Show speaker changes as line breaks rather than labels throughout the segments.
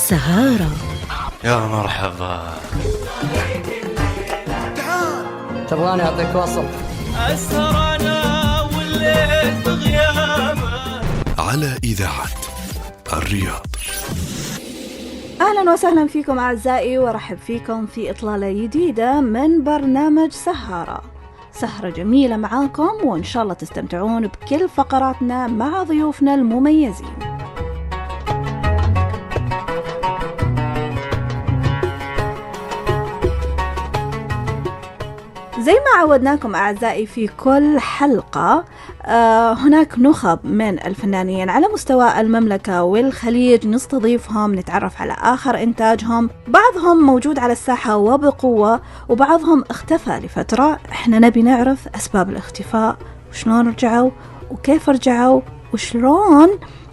سهارة.
يا مرحبا.
تبغاني أعطيك وصل؟
أسهر أنا والليل بغيابه
على إذاعة الرياض.
أهلا وسهلا فيكم أعزائي، ورحب فيكم في إطلالة جديدة من برنامج سهارة. سهرة جميلة معاكم، وإن شاء الله تستمتعون بكل فقراتنا مع ضيوفنا المميزين. زي ما عودناكم أعزائي في كل حلقة، هناك نخب من الفنانين على مستوى المملكة والخليج نستضيفهم، نتعرف على آخر إنتاجهم. بعضهم موجود على الساحة وبقوة، وبعضهم اختفى لفترة. احنا نبي نعرف أسباب الاختفاء، وشلون رجعوا وكيف رجعوا وشلون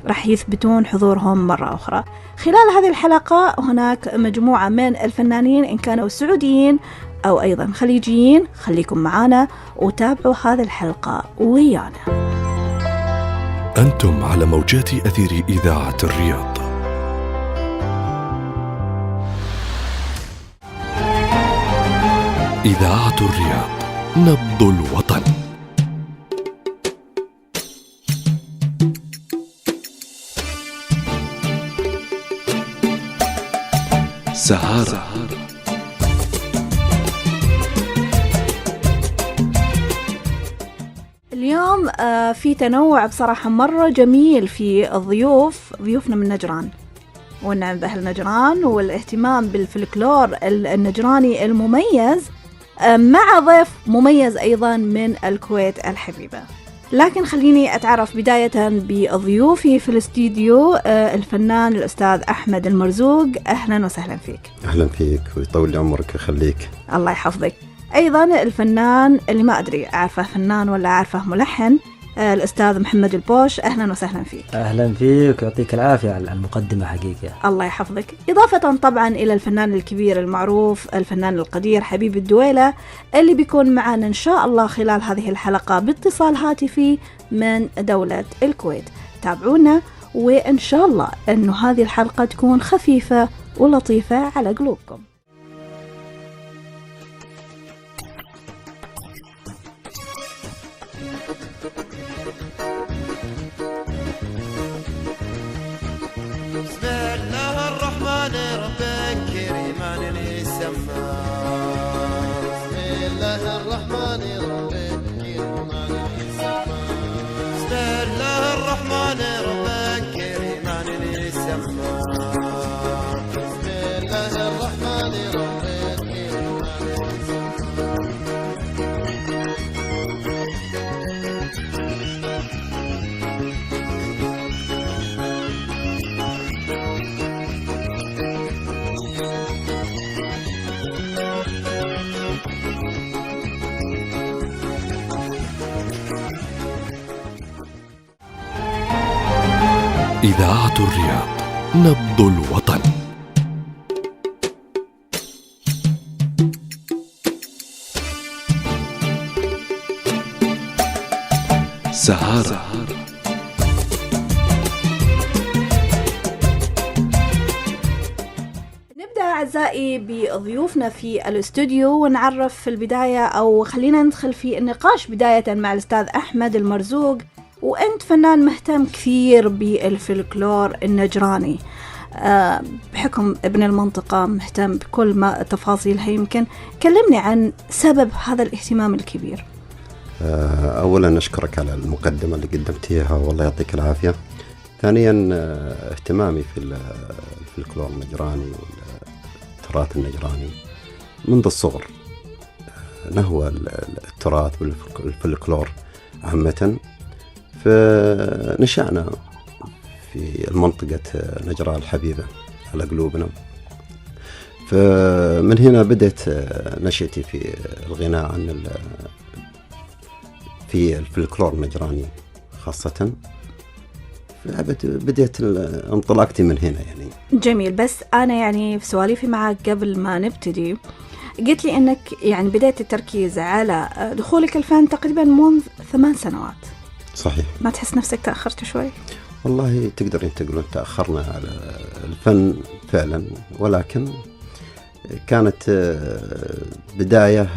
راح يثبتون حضورهم مرة أخرى. خلال هذه الحلقة هناك مجموعة من الفنانين إن كانوا سعوديين أو أيضا خليجيين. خليكم معنا وتابعوا هذه الحلقة ويانا.
أنتم على موجات أثير إذاعة الرياض. إذاعة الرياض، نبض الوطن. سهارة.
اليوم في تنوع بصراحة مرة جميل في الضيوف. ضيوفنا من نجران، والنعم بأهل نجران والاهتمام بالفلكلور النجراني المميز، مع ضيف مميز أيضا من الكويت الحبيبة. لكن خليني أتعرف بداية بضيوفي في الاستديو. الفنان الأستاذ أحمد المرزوق، أهلا وسهلا فيك.
أهلا فيك ويطول لي عمرك ويخليك. الله
يحفظك. أيضا الفنان اللي ما أدري أعرفه فنان ولا أعرفه ملحن، الأستاذ محمد البوش، أهلا وسهلا فيك.
أهلا فيك ويعطيك العافية على المقدمة حقيقة.
الله يحفظك. إضافة طبعا إلى الفنان الكبير المعروف، الفنان القدير حبيب الدويلة، اللي بيكون معنا إن شاء الله خلال هذه الحلقة باتصال هاتفي من دولة الكويت. تابعونا، وإن شاء الله أنه هذه الحلقة تكون خفيفة ولطيفة على قلوبكم.
إذاعة الرياض، نبض الوطن. سهارة.
نبدأ أعزائي بضيوفنا في الاستوديو، ونعرف في البداية، أو خلينا ندخل في النقاش بداية مع الأستاذ أحمد المرزوق. وأنت فنان مهتم كثير بالفلكلور النجراني، بحكم ابن المنطقة مهتم بكل ما تفاصيلها. يمكن كلمني عن سبب هذا الاهتمام الكبير.
أولا أشكرك على المقدمة اللي قدمتيها، والله يعطيك العافية. ثانيا اهتمامي في الفلكلور النجراني والتراث النجراني منذ الصغر، نهوى التراث والفلكلور عامة. فنشأنا في المنطقة نجران الحبيبة على قلوبنا، فمن هنا بدأت نشأتي في الغناء عن في الفلكلور النجراني خاصة. بدأت انطلاقتي من هنا يعني.
جميل. بس أنا يعني في سواليفي معك قبل ما نبتدي قلت لي أنك يعني بدأت التركيز على دخولك الفن تقريبا منذ 8 سنوات.
صحيح.
ما تحس نفسك تأخرت شوي؟
والله تقدرين تقولون تأخرنا على الفن فعلا، ولكن كانت بداية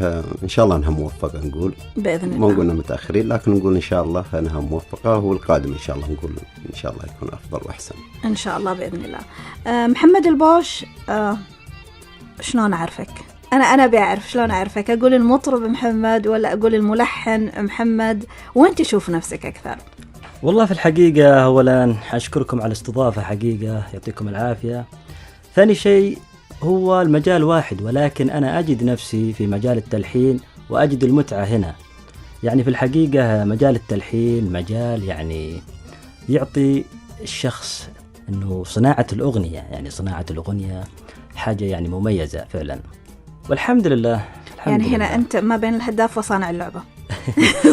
إن شاء الله أنها موفقة. نقول
بإذن الله.
ما نقولنا متأخرين، لكن نقول إن شاء الله أنها موفقة، والقادم إن شاء الله نقول إن شاء الله يكون أفضل وأحسن
إن شاء الله بإذن الله. محمد البوش، شلون أعرفك؟ أنا بيعرف شلون أعرفك، أقول المطرب محمد ولا أقول الملحن محمد؟ وأنت تشوف نفسك أكثر؟
والله في الحقيقة أولا أشكركم على الاستضافة، حقيقة يعطيكم العافية. ثاني شيء هو المجال واحد، ولكن أنا أجد نفسي في مجال التلحين وأجد المتعة هنا. يعني في الحقيقة مجال التلحين مجال يعني يعطي الشخص أنه صناعة الأغنية، يعني صناعة الأغنية حاجة يعني مميزة فعلا، والحمد لله.
يعني هنا لله. أنت ما بين الهداف وصانع اللعبة.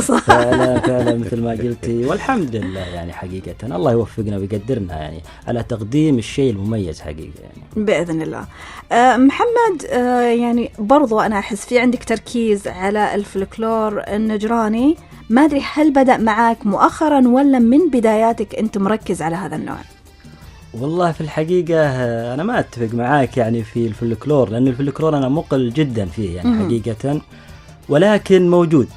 فعلا مثل ما قلتي، والحمد لله. يعني حقيقة الله يوفقنا ويقدرنا يعني على تقديم الشيء المميز حقيقة يعني.
بإذن الله. محمد، يعني برضو أنا أحس في عندك تركيز على الفلكلور النجراني، ما أدري هل بدأ معاك مؤخرا ولا من بداياتك أنت مركز على هذا النوع؟
والله في الحقيقة أنا ما أتفق معاك يعني في الفلكلور، لأن الفلكلور أنا مقل جدا فيه يعني حقيقة، ولكن موجود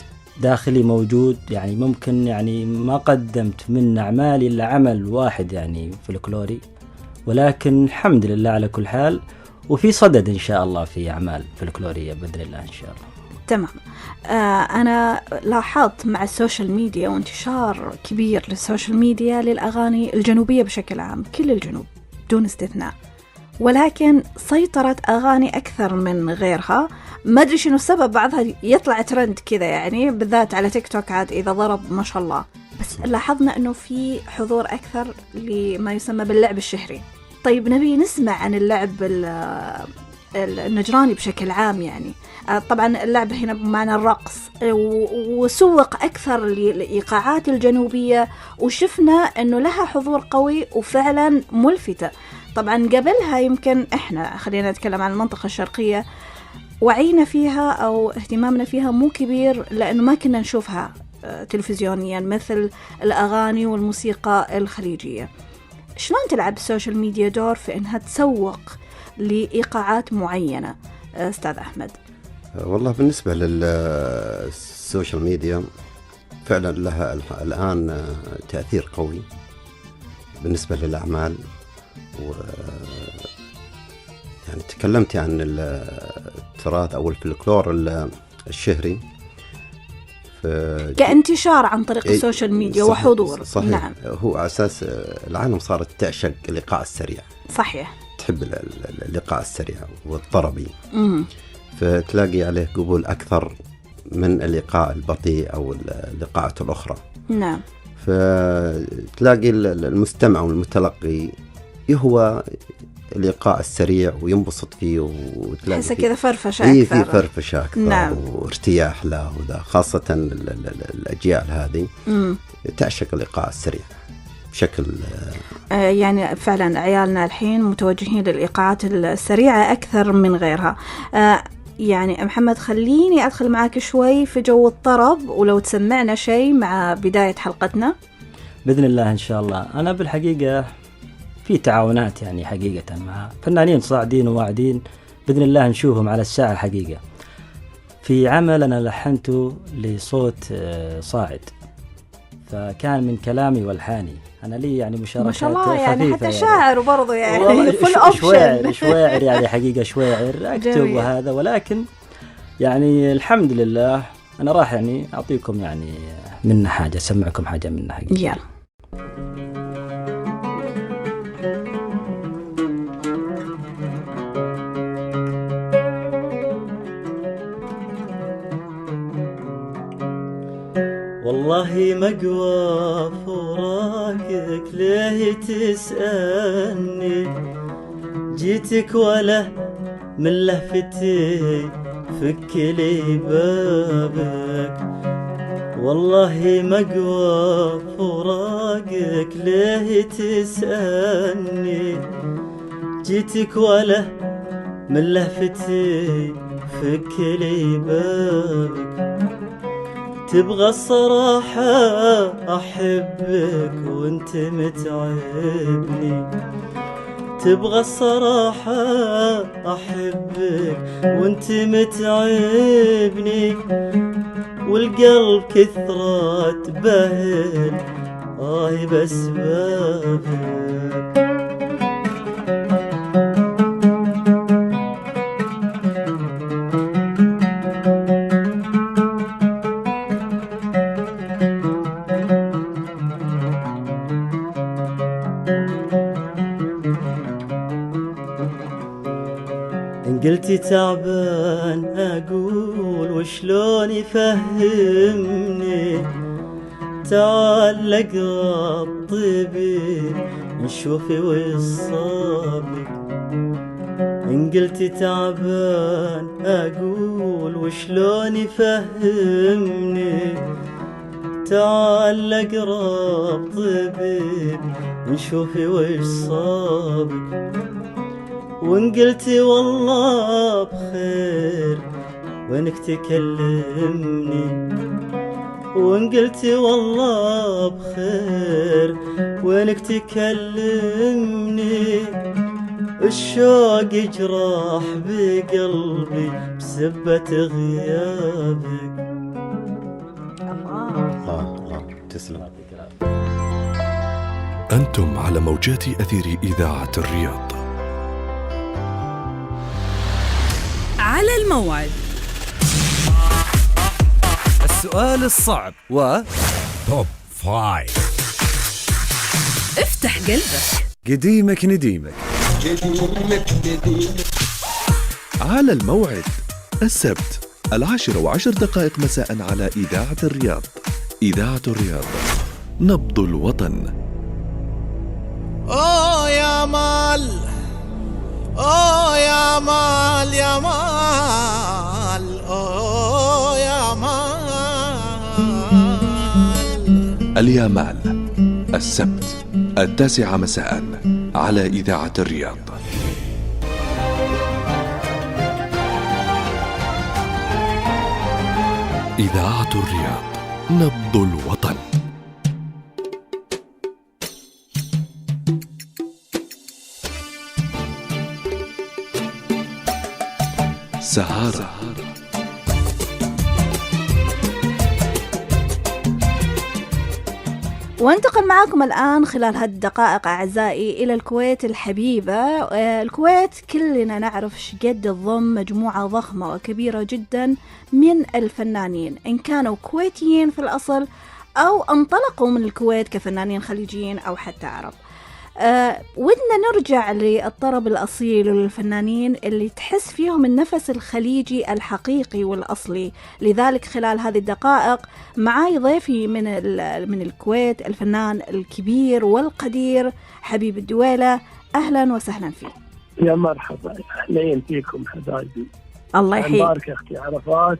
داخلي موجود. يعني ممكن يعني ما قدمت من أعمالي إلا عمل واحد يعني فلكلوري، ولكن الحمد لله على كل حال، وفي صدد إن شاء الله في أعمال فلكلورية بإذن الله إن شاء الله.
تمام. أنا لاحظت مع السوشيال ميديا وانتشار كبير للسوشيال ميديا للأغاني الجنوبية بشكل عام، كل الجنوب دون استثناء، ولكن سيطرت أغاني أكثر من غيرها. ما أدري شنو السبب، بعضها يطلع ترند كذا يعني، بالذات على تيك توك عاد إذا ضرب ما شاء الله، بس لاحظنا أنه في حضور أكثر لما يسمى باللعب الشهري. طيب نبي نسمع عن اللعب النجراني بشكل عام يعني. طبعا اللعب هنا بمعنى الرقص، وسوق أكثر للإيقاعات الجنوبية، وشفنا أنه لها حضور قوي وفعلا ملفتة. طبعا قبلها يمكن إحنا خلينا نتكلم عن المنطقة الشرقية، وعينا فيها أو اهتمامنا فيها مو كبير، لأنه ما كنا نشوفها تلفزيونيا مثل الأغاني والموسيقى الخليجية. شلون تلعب السوشيال ميديا دور في أنها تسوق لإيقاعات معينة أستاذ أحمد؟
والله بالنسبة للسوشيال ميديا فعلا لها الآن تأثير قوي بالنسبة للأعمال. يعني تكلمت عن التراث أو الفلكلور الشهري
كانتشار عن طريق السوشيال ميديا وحضور.
صحيح.
نعم.
هو أساس العالم صارت تعشق الإيقاع السريع.
صحيح.
تحب الإيقاع السريع والطربي. فتلاقي عليه قبول أكثر من الإيقاع البطيء أو الإيقاعات الأخرى.
نعم.
فتلاقي المستمع والمتلقي هو الإيقاع السريع وينبسط فيه، وتلاقي
حسه كذا فرفشة أكثر.
في فرفشة أكثر.
نعم.
وارتياح له، وذا خاصة الأجيال هذه تعشق الإيقاع السريع بشكل
يعني فعلا عيالنا الحين متوجهين للإيقاعات السريعة أكثر من غيرها. يعني محمد خليني أدخل معاك شوي في جو الطرب، ولو تسمعنا شيء مع بداية حلقتنا
بإذن الله إن شاء الله. أنا بالحقيقة في تعاونات يعني حقيقة مع فنانين صاعدين وواعدين، بإذن الله نشوفهم على الساعة حقيقة. في عمل أنا لحنته لصوت صاعد، فكان من كلامي والحاني. أنا لي يعني مشاركات
ما شاء الله
خفيفة
يعني حتى شاعر وبرضه يعني
شواعر يعني حقيقة شواعر أكتب وهذا، ولكن يعني الحمد لله أنا راح يعني أعطيكم يعني منه حاجة، أسمعكم حاجة منه حقيقة.
يلا.
والله مقوى فراقك ليه تسألني، جيتك ولا من لهفتي فك لي بابك. والله مقوى فراقك ليه تسألني، جيتك ولا من لهفتي فك لي بابك. تبغى الصراحة أحبك وانت متعبني، تبغى الصراحة أحبك وانت متعبني، والقلب كثرة بهل بأسبابك. إن قلتي تعبان أقول وشلون يفهمني، تعال أقرب طبيب نشوفي ويصابك. إن قلتي تعبان أقول وشلون يفهمني، تعال أقرب طبيب نشوفي ويصابك. وإن قلتي والله بخير وينك تكلمني، وإن قلتي والله بخير وينك تكلمني، الشوق يجرح بقلبي بسبة غيابك.
الله تسلم.
أنتم على موجات أثير إذاعة الرياض.
على الموعد،
السؤال الصعب و توب 5.
افتح قلبك،
قديمك نديمك.
على الموعد السبت 10:10 مساء على إذاعة الرياض. إذاعة الرياض، نبض الوطن.
أوه يا مال، أوه يا مال يا مال، أوه يا مال.
اليامال السبت 9 مساء على إذاعة الرياض. إذاعة الرياض، نبض الوطن. سهارة.
وانتقل معاكم الآن خلال هالدقائق أعزائي إلى الكويت الحبيبة. الكويت كلنا نعرف شقد تضم مجموعة ضخمة وكبيرة جدا من الفنانين، إن كانوا كويتيين في الأصل أو انطلقوا من الكويت كفنانين خليجيين أو حتى عرب. ودنا نرجع للطرب الأصيل وللفنانين اللي تحس فيهم النفس الخليجي الحقيقي والأصلي. لذلك خلال هذه الدقائق معاي ضيفي من الكويت، الفنان الكبير والقدير حبيب الدويلة. أهلا وسهلا فيك.
يا مرحبا، أهلين فيكم حبايبي.
الله يحييك.
مبارك أختي عرفات،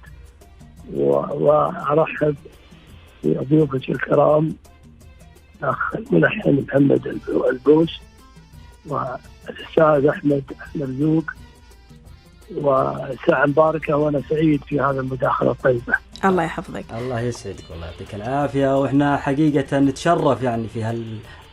وأرحب بضيوفك الكرام الأخ الملحن محمد البوش والأستاذ أحمد مرزوق وساعة مباركة، وأنا سعيد في هذا المداخلة الطيبة.
الله يحفظك.
الله يسعدك والله يعطيك العافية، وإحنا حقيقة نتشرف يعني في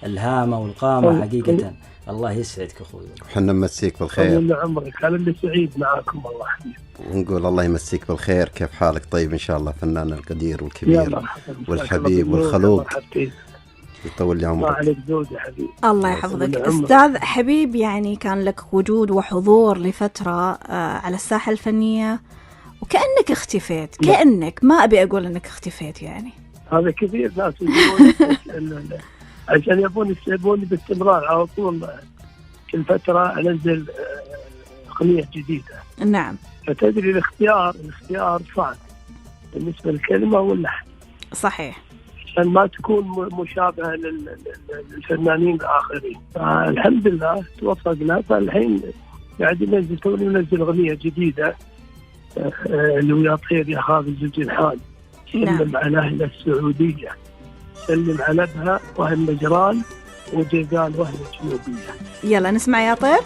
هالهامة والقامة حقيقة. الله يسعدك أخوي.
وحنا نمسيك بالخير.
طول عمرك، أنا اللي سعيد معكم والله حبيبي.
ونقول الله يمسيك بالخير. كيف حالك؟ طيب إن شاء الله. فنان القدير والكبير والحبيب والخلوق، يطول لي عمرك.
ما عليك زود يا حبيبي.
الله يحفظك. أستاذ حبيب، يعني كان لك وجود وحضور لفترة على الساحة الفنية وكأنك اختفيت. كأنك، ما أبي أقول أنك اختفيت يعني.
هذا كثير ناس يقولون عشان يبوني باستمرار على طول، كل فترة أنزل أغنية جديدة.
نعم.
فتدري الاختيار صعب بالنسبة للكلمة واللحن.
صحيح.
عشان ما تكون مشابهة للفنانين الآخرين. الحمد لله توفقنا، فالحين قاعد ننزل أغنية جديدة اللي ويا طير يا خالد الجنحان. سلم على أهل السعودية، سلم على بها وأهل نجران وجيزان وأهل الجنوبية.
يلا نسمع يا طير.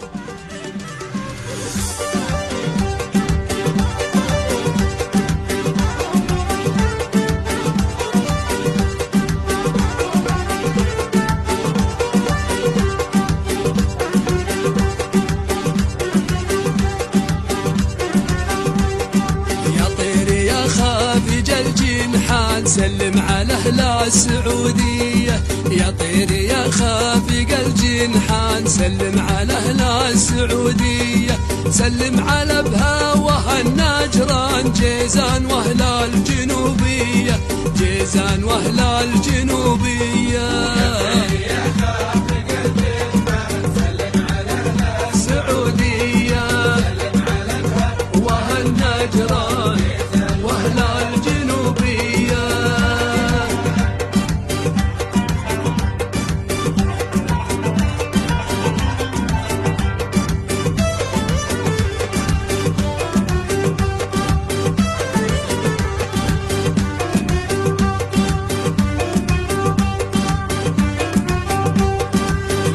السعودية، يا طير يا خافق الجنحان سلم على أهل السعودية، سلم على بهاوها النجران جيزان وأهل الجنوبية، جيزان وأهل الجنوبية. السعودية وأهل نجران وأهل الجنوبية.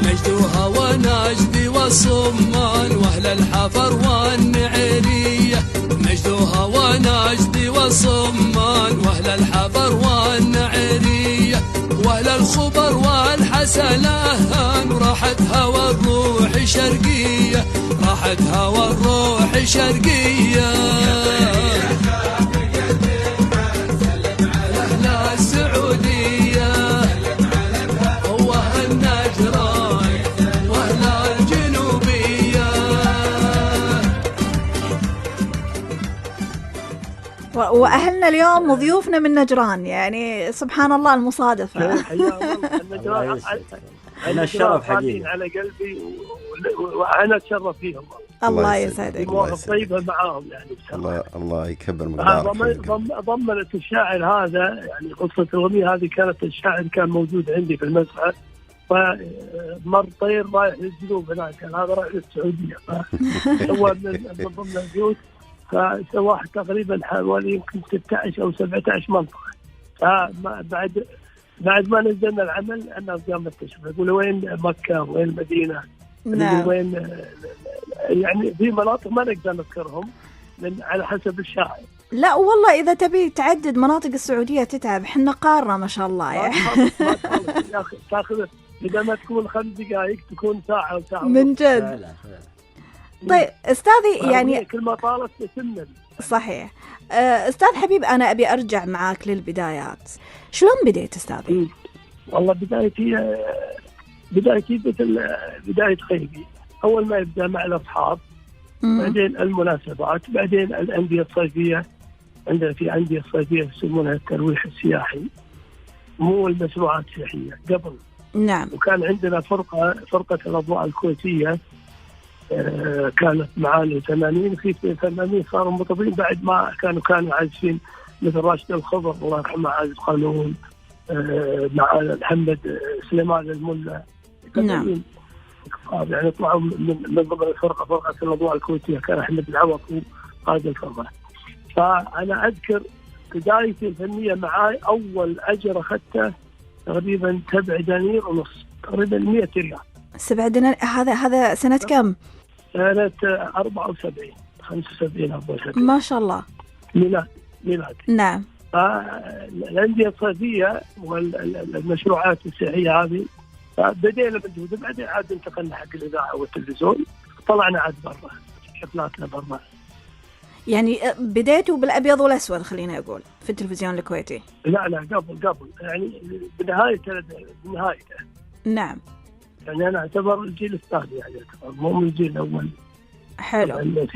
نجدوها ونجدي والصمان وأهل الحفر والنعيرية، نجدوها ونجدي والصمان وأهل الحفر والنعيرية، وأهل الخبر والحسلان راحتها والروح شرقية، راحتها والروح شرقية. أهل السعودية وأهل نجران وأهل الجنوبية.
وأهلنا اليوم وضيوفنا من نجران، يعني سبحان الله المصادفة.
أنا الشرف حقيقي
على قلبي وأنا أتشرف فيهم.
الله يسعدك.
طيبة معاهم يعني بصراحة.
الله يكبر مقدارك.
ضمنت الشاعر هذا، يعني قصة الأغنية هذه كانت الشاعر كان موجود عندي في المسرح، فمر طير رايح للجنوب هناك، كان هذا رايح للسعودية، فسوى من ضمن البيوت، فسواه تقريبا حوالي يمكن 16 أو 17 منطقة. بعد ما نزلنا العمل الناس قامت تشوف، يقولوا وين مكة وين المدينة،
نعم.
وين يعني في مناطق ما نقدر نذكرهم على حسب الشاعر.
لا والله إذا تبي تعدد مناطق السعودية تتعب، حنا قارة ما شاء الله يعني.
يا أخي تاخذ إذا ما تكون 5 دقائق تكون ساعة أو ساعة
من جد. طيب أستاذي يعني
كل ما طالت تسمن.
صحيح. أستاذ حبيب، أنا أبي أرجع معاك للبدايات. شلون بديت أستاذي؟
والله بدايتي مثل بداية خيبي، أول ما يبدأ مع الأصحاب، بعدين المناسبات، بعدين الأندية الصيفية. عندنا في أندية صيفية يسمونها الترويح السياحي، مو المشروعات السياحية قبل.
نعم.
وكان عندنا فرقة الأضواء الكويتية، كانت معانا 80، في 80 صاروا مطربين بعد ما كانوا عازفين، مثل راشد الخضر الله يرحمه عازف قانون، مع محمد سليمان الملا.
نعم.
يعني طلعوا من ضمن فرقة الأضواء الكويتية، كان أحمد العوض هو قائد الفرقة. فأنا أذكر بدايتي الفنية معاي، أول أجر أخذته تقريبا 7 دنانير ونص، تقريبا 100 ريال.
7 دنانير. هذا سنة كم؟
سنة 74 75 74.
ما شاء الله.
ميلاد.
نعم.
الأندية الصيفية والمشروعات السياحية هذه بدينا بالجودة، بعدين عاد انتقلنا حق الإذاعة والتلفزيون، طلعنا عاد برا، حفلاتنا برا.
يعني بديتوا بالأبيض والأسود خلينا أقول في التلفزيون الكويتي؟
لا قبل يعني بنهايته.
نعم.
يعني أنا أعتبر الجيل الثاني، يعني مو من الجيل الأول.
حلو.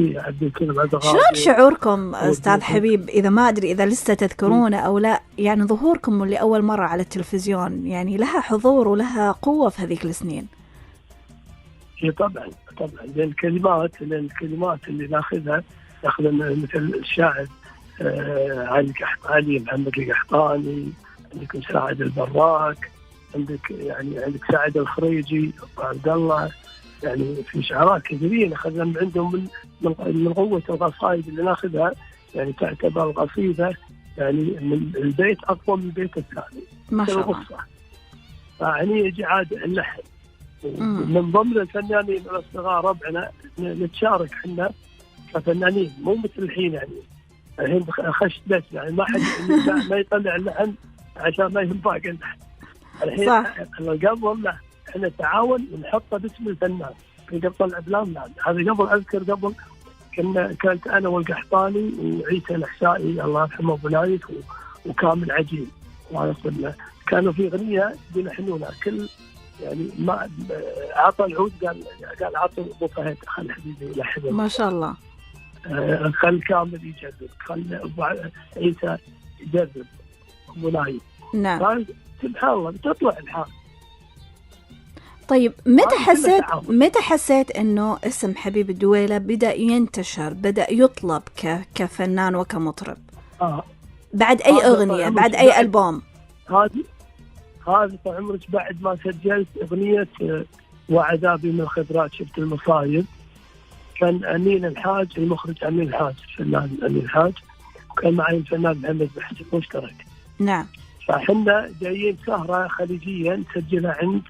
شلون
شعوركم أستاذ حبيب، إذا ما أدري إذا لسه تذكرونه أو لا، يعني ظهوركم لأول مرة على التلفزيون، يعني لها حضور ولها قوة في هذيك السنين؟
طبعا لأن الكلمات اللي ناخذها مثل الشاعر علي محمد القحطاني، عندك مساعد البراك، عندك سعد الخريجي، عبد الله، يعني في شعراء كثيرين أخذنا من عندهم من قوة القصائد اللي ناخذها، يعني تعتبر القصيدة يعني من البيت أقوى من البيت الثاني.
ما شاء الله.
يعني يجي عاد اللحن. من ضمن الفنانين الأصدقاء ربعنا نتشارك احنا كفنانين، مو مثل الحين يعني. الحين خشت بس يعني ما حد ما يطلع اللحن عشان ما ينفع اللحن. الحين قبل لا احنا تعاون ونحطه باسم الفنان في قبل الافلام. لا هذا قبل اذكر قبل كانت انا والقحطاني وعيسى الحسائي الله يرحمه ابو نايف وكامل عجيب، الله يصلح كانوا في أغنية بيلحنونها كل يعني ما عطى العود قال عطى أبو فهد خل حبيبي يلحن.
ما شاء الله.
خل كامل يجرب، خل أبو عيسى يجرب، أبو نايم.
نعم.
سبحان الله تطلع الحال.
طيب متى حسيت انه اسم حبيب الدويلة بدأ ينتشر، بدأ يطلب كفنان وكمطرب؟ بعد اي اغنية، بعد اي ألبوم؟
هذه عمرك بعد ما سجلت اغنية وعذابي من الخبرات شفت المصايب. كان أمين الحاج المخرج، أمين الحاج الفنان أمين الحاج، وكان معي الفنان محمد بحسن مشترك.
نعم.
فحنا جايين سهرة خليجية نسجلها عند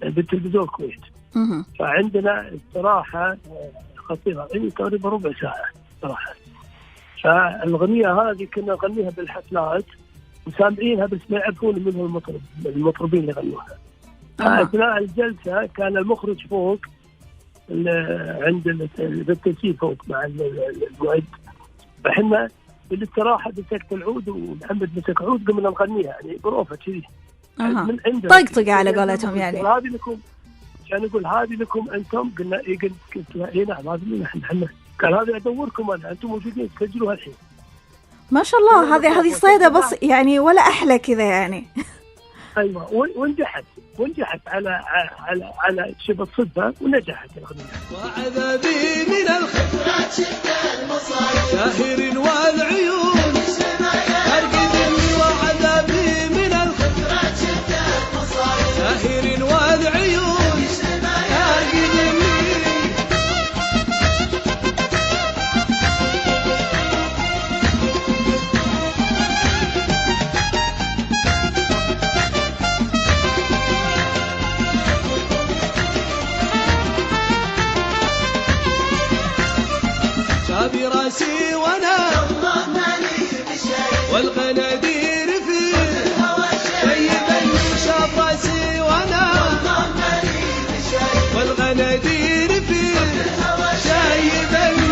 بالتلفزيون الكويت. فعندنا استراحة خطيرة يعني تقريبا ربع ساعة استراحة. فالأغنية هذه كنا نغنيها بالحفلات وسامعينها بس ما يعرفون منهم المطربين اللي يغنوها. أثناء الجلسة كان المخرج فوق عند التسجيل فوق مع المعد، فحنا بالاستراحة مسكت العود ومحمد مسك عود قمنا نغنيها يعني بروفة كذي. من عندنا
طقطقة على قولتهم يعني.
هذه لكم، كان يقول هذه لكم أنتم، قلنا قلت له إيه نعم هذه لنا إحنا. قال هذه أدوركم أنا، أنتم موجودين تسجلوها الحين.
ما شاء الله. هذه صيدة بس يعني ولا أحلى كذا يعني.
أيوة. ونجحت على شبه الصدفة ونجحت الأغنية.
وعذابي من الخبرات شفت المصايب شاهر والعيون أرقدني. وعذابي من الخبرات شفت المصايب شاهر والعيون أرقدني. شابي راسي وانا والغنادير في طيبني. شاب راسي وانا والغنادير في شايبني.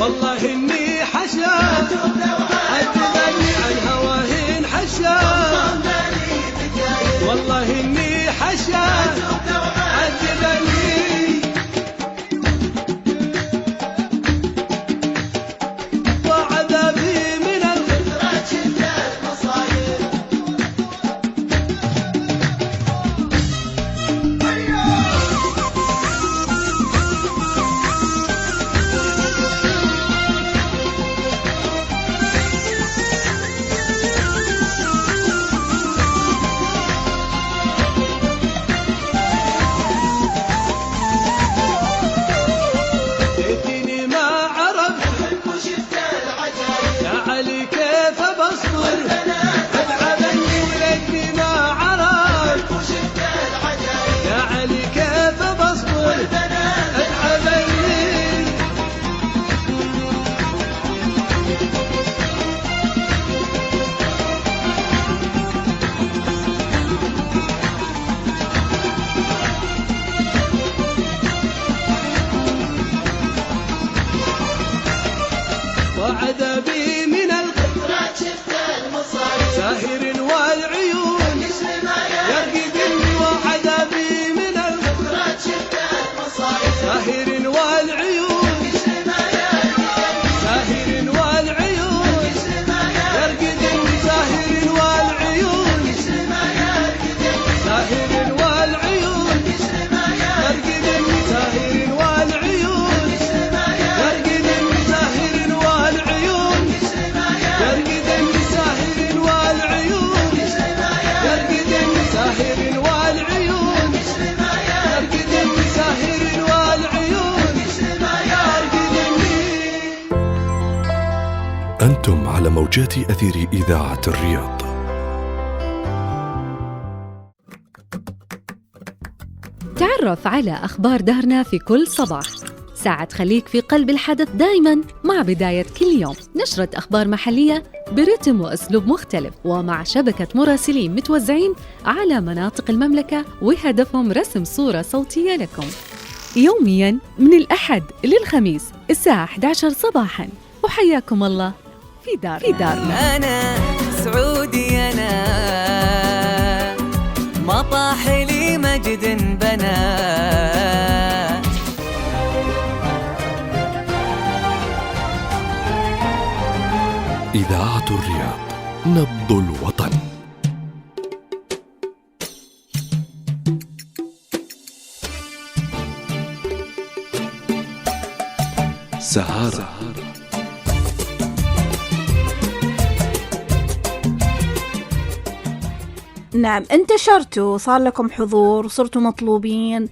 والله إني حشا أتبني عن هواهن حشا. والله إني حشا أتبني. وعذابي من الخبرات شفت المصايب. وعذابي من الخبرات شفت المصايب ساهر والعيون يرقدني. وعذابي من الخبرات شفت المصايب ساهر والعيون ساهر والعيون يرقدني. ساهر والعيون ساهر والعيون يرقدني. ساهر والعيون يرقدني. ساهر والعيون يرقدني. ساهر والعيون يرقدني. ساهر والعيون يرقدني. ساهر والعيون يرقدني.
أنتم على موجات أثير إذاعة الرياض.
تعرف على أخبار دهرنا في كل صباح ساعة خليك في قلب الحدث دايماً مع بداية كل يوم، نشرة أخبار محلية برتم وأسلوب مختلف ومع شبكة مراسلين متوزعين على مناطق المملكة وهدفهم رسم صورة صوتية لكم يومياً من الأحد للخميس الساعة 11 صباحاً. وحياكم الله في دارنا.
أنا سعودي، أنا ما طاح لي مجد بنا.
إذاعة الرياض، نبض الوطن. سهارة.
نعم، انتشرتوا، صار لكم حضور، صرتوا مطلوبين.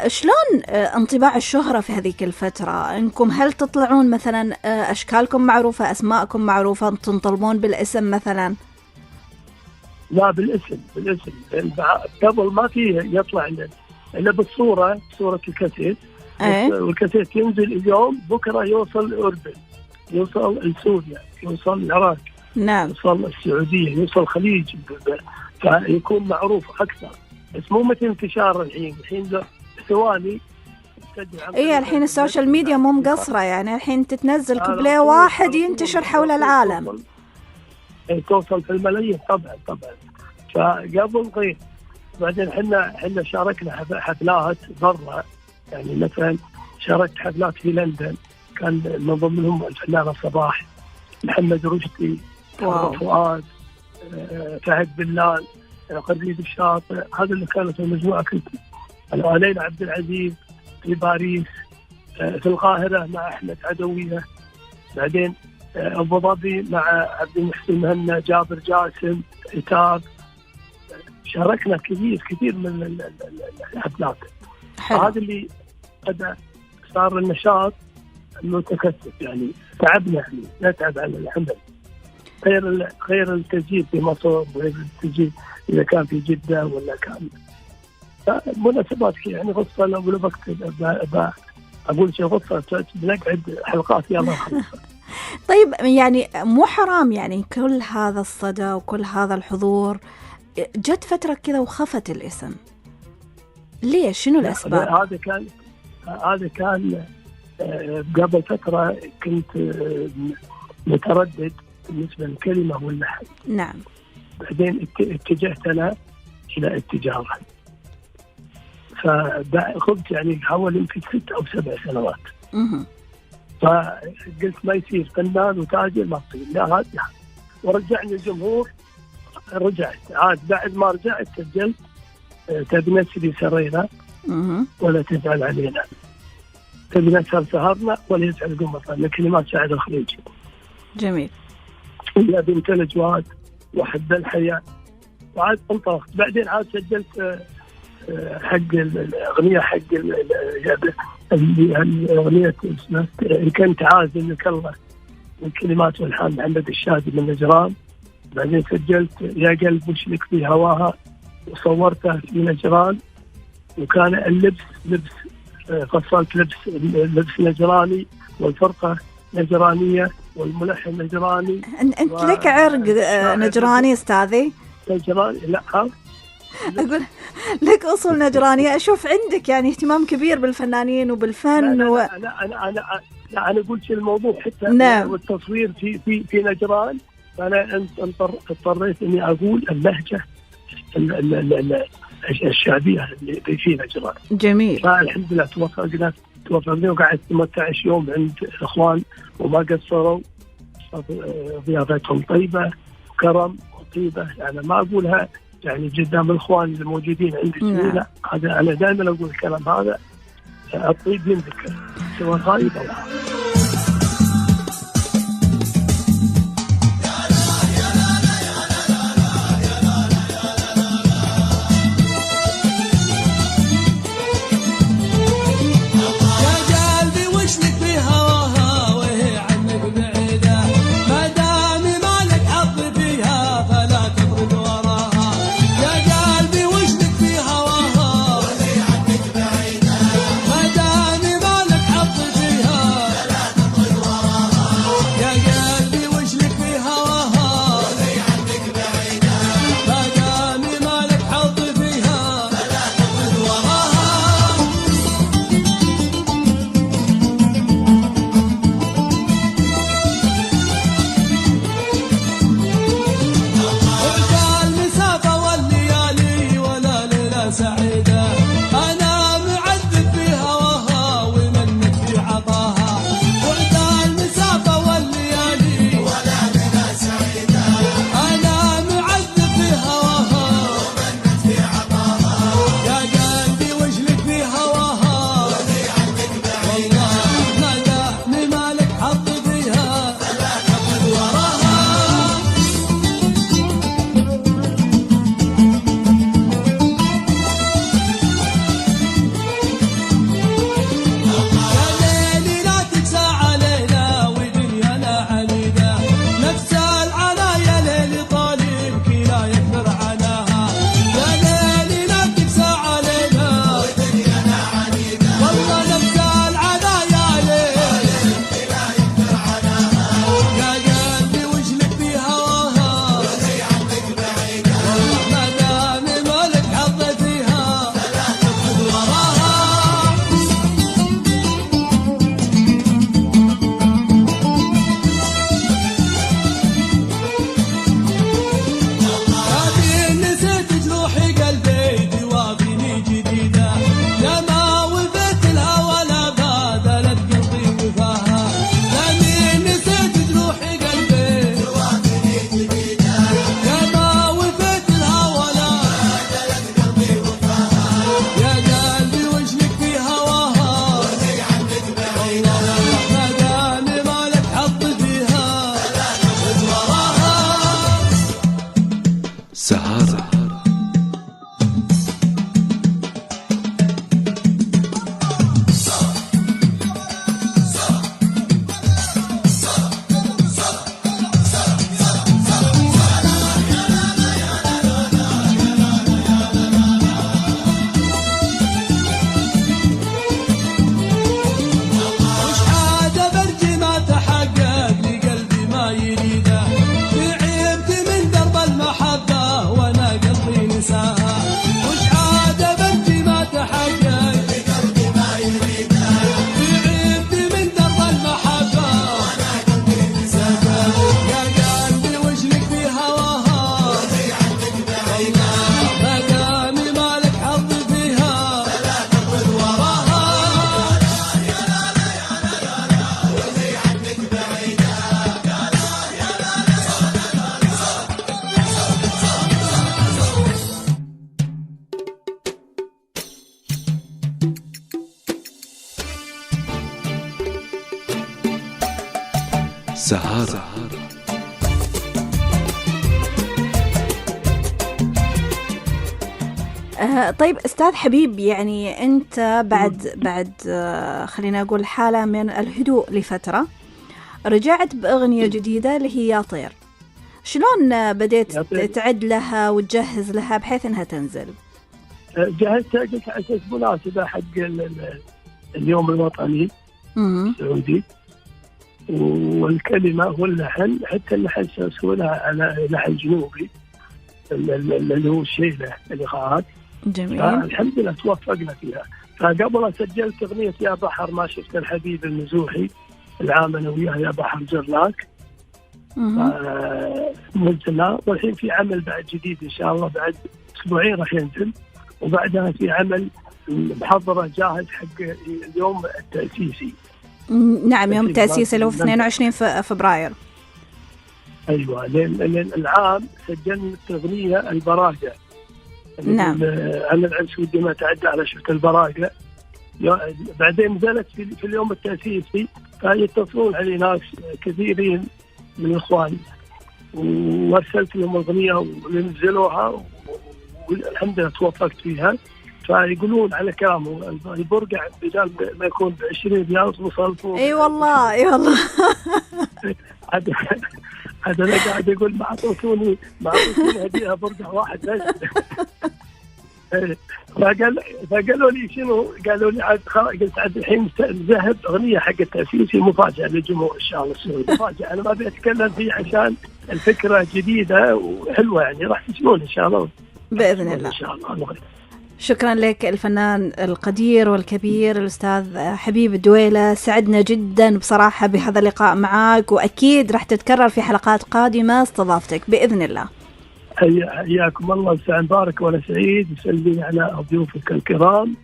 شلون انطباع الشهرة في هذيك الفترة؟ انكم هل تطلعون مثلا اشكالكم معروفة، اسماءكم معروفة، تنطلبون بالاسم مثلا؟
لا، بالاسم قبل ما فيه يطلع الا بالصورة، صورة الكاسيت. والكاسيت ينزل اليوم، بكرة يوصل الأردن، يوصل لسوريا، يوصل العراق،
نعم،
يوصل السعودية، يوصل الخليج، فيكون معروف أكثر. بس مو مثل انتشار الحين ثواني.
ايه، الحين السوشيال ميديا مو مقصرة، يعني الحين تتنزل كوبليه واحد ينتشر حول العالم،
توصل في الملايين. طبعا فقبل غير. بعدين احنا شاركنا حفلات برا، يعني مثلا شاركت حفلات في لندن، كان من ضمنهم الفنانة صباح، محمد رشدي، فؤاد، فهد بلال، قريب الشاطئ. هذا اللي كانت المجموعة. كنت أنا ليلى عبد العزيز في باريس، في القاهرة مع أحمد عدوية، بعدين أبو ظبي مع عبد المحسن مهنا، جابر جاسم، عتاب. شاركنا كثير من الحفلات. هذا اللي بدأ صار النشاط متكثف، يعني تعبنا، يعني نتعب على العمل، غير التسجيل في مصر، وغير التسجيل إذا كان في جدة ولا كان مناسبات. يعني غصة لو وقت أقول شيء غصة بنقعد حلقات يلا خلص.
طيب، يعني مو حرام يعني كل هذا الصدى وكل هذا الحضور، جت فترة كذا وخفت الاسم، ليش؟ شنو الأسباب؟
هذا كان قبل فترة كنت متردد بالنسبة للكلمة واللحن.
نعم.
بعدين اتجهت أنا إلى اتجاه، فخذت يعني حوالي يمكن 6 أو 7 سنوات. فقلت ما يصير فنان وتاجر ما تصير، لا هذا. ورجعني الجمهور، رجعت عاد. بعد ما رجعت سجلت تبي نسري سرينا ولا تزعل علينا، تبي نسهر سهرنا ولا يزعل قمصنا، لكلمات سعد الخليجي.
جميل.
يا بنت الأجواد وحب الحياة. وعاد انطلقت. بعدين عاد سجلت حق الأغنية، حق الأغنية اسمها إن كنت عازل لك الله، من كلمات والحان محمد الشادي من نجران. بعدين سجلت يا قلب وش لك في هواها، وصورتها في نجران، وكان اللبس فصلت لبس نجراني، والفرقة نجرانية، والملحن نجراني.
أنت لك عرق نجراني أستاذي؟
نجراني، لا
أقول لك أصول نجرانية. أشوف عندك يعني اهتمام كبير بالفنانين وبالفن.
لا أنا أقول شيء الموضوع حتى.
نعم.
والتصوير في نجران. فأنا اضطريت إني أقول اللهجة الشعبية اللي في نجران.
جميل.
فالحمد لله توفقنا وقعدت 18 يوم عند الإخوان وما قصروا. ضيافتهم طيبة وكرم وطيبة، يعني ما أقولها يعني قدام الإخوان الموجودين عندي. لا، هذا أنا دائما أقول الكلام هذا، الطيب ينذكر سواء غايب أو حاضر.
سهارة. سهارة.
طيب أستاذ حبيب، يعني أنت بعد خلينا أقول حالة من الهدوء لفترة، رجعت بأغنية جديدة اللي هي يا طير. شلون بديت تعد لها وتجهز لها بحيث أنها تنزل؟
جهزتها قلت على أساس مناسبة حق اليوم الوطني السعودي، والكلمة واللحن، حتى اللحن سويناها على لحن جنوبي اللي هو الشيلة الإيقاعات.
جميل.
الحمد لله توفقنا فيها. فقبل سجلت أغنية يا بحر ما شفت الحبيب المزوحي العام أنا وياه يا بحر جرلاك، نزلنا، والحين في عمل بعد جديد إن شاء الله بعد أسبوعين راح ينزل، وبعدها في عمل محضرة جاهز حق اليوم التأسيسي.
نعم، يوم التأسيس اللي هو 22 فبراير.
أيوة، لأن العام سجلنا أغنية البراجة.
نعم.
أنا العنس ودي ما تعدى على شفت البراجة. بعدين نزلت في اليوم التأسيسي، فيتصلون علي ناس كثيرين من الإخوان، وارسلت لهم أغنية ونزلوها، والحمد لله توفقت فيها. فيقولون على كلامه البرقع بدال ما يكون ب20 ريال وصل فوق.
اي والله اي والله.
هذا انا قاعد اقول ما اعطوني هديه برقع واحد بس. فقالوا لي شنو؟ قالوا لي عاد قلت عاد الحين نذهب اغنيه حق التاسيسي مفاجاه للجمهور ان شاء الله السعودي. مفاجاه انا ما ابي اتكلم فيه عشان الفكره جديده وحلوه، يعني راح تسمعون ان شاء الله
باذن الله.
ان شاء الله.
شكرا لك الفنان القدير والكبير الأستاذ حبيب الدويلة، سعدنا جدا بصراحة بهذا اللقاء معك، وأكيد راح تتكرر في حلقات قادمة استضافتك بإذن الله.
حياكم الله، سعد بارك وأنا سعيد، وسلمي على ضيوفك الكرام،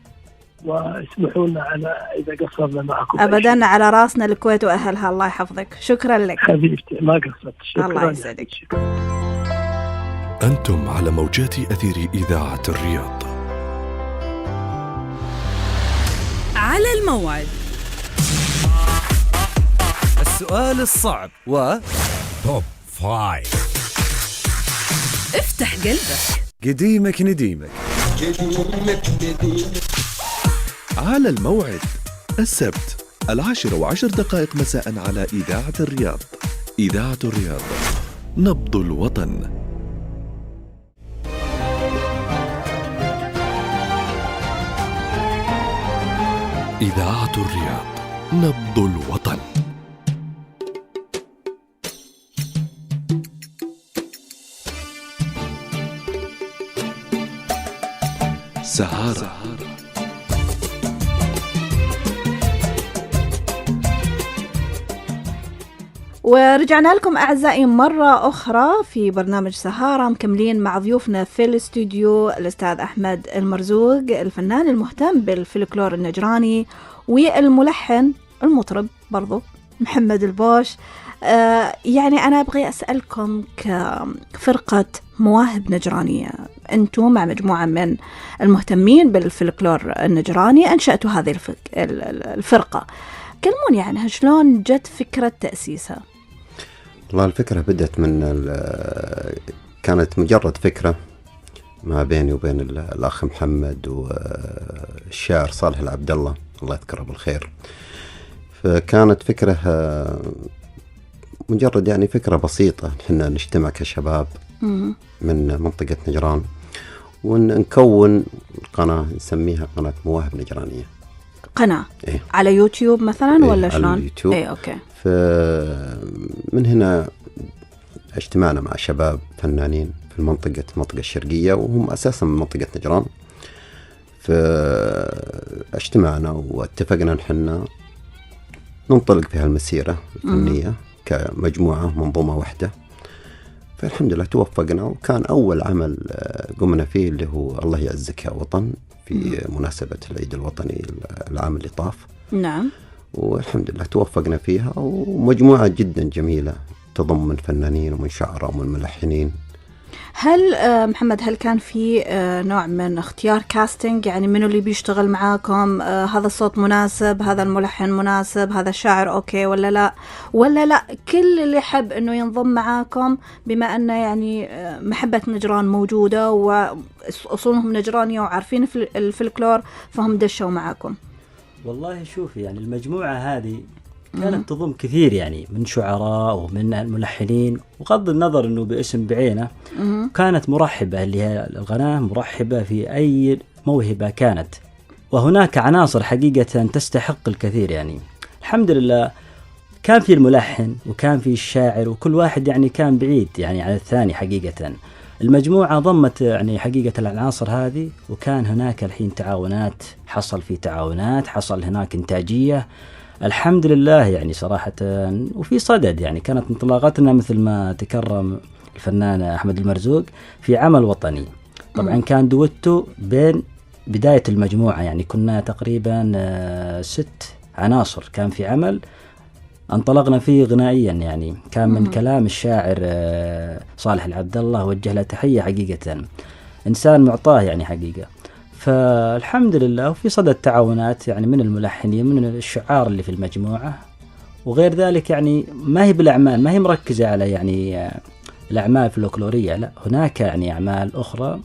واسمحوا لنا على إذا قصرنا معكم.
أبدا، على راسنا الكويت وأهلها، الله يحفظك. شكرا لك
حبيبتي، ما قصرت. شكرا.
الله يسعدك.
أنتم على موجات أثير إذاعة الرياض.
على الموعد،
السؤال الصعب و توب 5.
افتح قلبك،
قديمك نديمك.
على الموعد السبت 10:10 مساء على إذاعة الرياض. إذاعة الرياض، نبض الوطن. إذاعة الرياض، نبض الوطن. سهارة.
ورجعنا لكم أعزائي مرة أخرى في برنامج سهارة، مكملين مع ضيوفنا في الاستوديو الأستاذ أحمد المرزوق، الفنان المهتم بالفلكلور النجراني، والملحن المطرب برضو محمد البوش. يعني أنا أبغي أسألكم كفرقة مواهب نجرانية، أنتم مع مجموعة من المهتمين بالفلكلور النجراني أنشأتوا هذه الفرقة، كلموني عنها، شلون جت فكرة تأسيسها؟
والله الفكرة بدأت من كانت مجرد فكرة ما بيني وبين الأخ محمد والشاعر صالح العبد الله يذكره بالخير. فكانت فكرة مجرد يعني فكرة بسيطة، إحنا نجتمع كشباب من منطقة نجران ونكون قناة نسميها قناة مواهب نجرانية.
قناة
إيه؟
على يوتيوب مثلا
إيه؟
ولا شلون؟
على اليوتيوب.
إيه أوكي.
فمن هنا اجتمعنا مع شباب فنانين في المنطقة الشرقية وهم أساسا من منطقة نجران. فاجتمعنا واتفقنا نحن ننطلق في هالمسيرة الفنية كمجموعة منظومة واحدة. فالحمد لله توفقنا، وكان أول عمل قمنا فيه اللي هو الله يعزك يا وطن في مناسبة العيد الوطني العام اللي طاف.
نعم.
والحمد لله توفقنا فيها، ومجموعة جدا جميلة تضم من فنانين ومن شعراء ومن ملحنين.
هل محمد هل كان في نوع من اختيار كاستنج، يعني منو اللي بيشتغل معاكم؟ هذا الصوت مناسب، هذا الملحن مناسب، هذا الشاعر اوكي ولا لا كل اللي يحب انه ينضم معاكم بما انه يعني محبة نجران موجودة واصولهم نجرانية وعارفين في الفلكلور فهم دشوا معاكم؟
والله شوفي يعني المجموعة هذه كانت تضم كثير يعني من شعراء ومن الملحنين، وغض النظر انه باسم بعينه كانت مرحبة، اللي هي القناة مرحبة في اي موهبة كانت، وهناك عناصر حقيقة تستحق الكثير. يعني الحمد لله كان في الملحن وكان في الشاعر، وكل واحد يعني كان بعيد يعني عن الثاني حقيقة. المجموعة ضمت يعني حقيقة العناصر هذه، وكان هناك الحين تعاونات، حصل في تعاونات، حصل هناك إنتاجية الحمد لله يعني صراحة. وفي صدد يعني كانت انطلاقتنا مثل ما تكرم الفنان أحمد المرزوق في عمل وطني. طبعا كان دويتو بين بداية المجموعة، يعني كنا تقريبا 6 عناصر كان في عمل انطلقنا فيه غنائيا. يعني كان من كلام الشاعر صالح العبد الله، وجه له تحية حقيقة، إنسان معطاه يعني حقيقة. فالحمد لله وفي صدد تعاونات يعني من الملحنين من الشعار اللي في المجموعة، وغير ذلك يعني ما هي بالأعمال، ما هي مركزة على يعني الأعمال الفلكلورية، لا هناك يعني أعمال أخرى،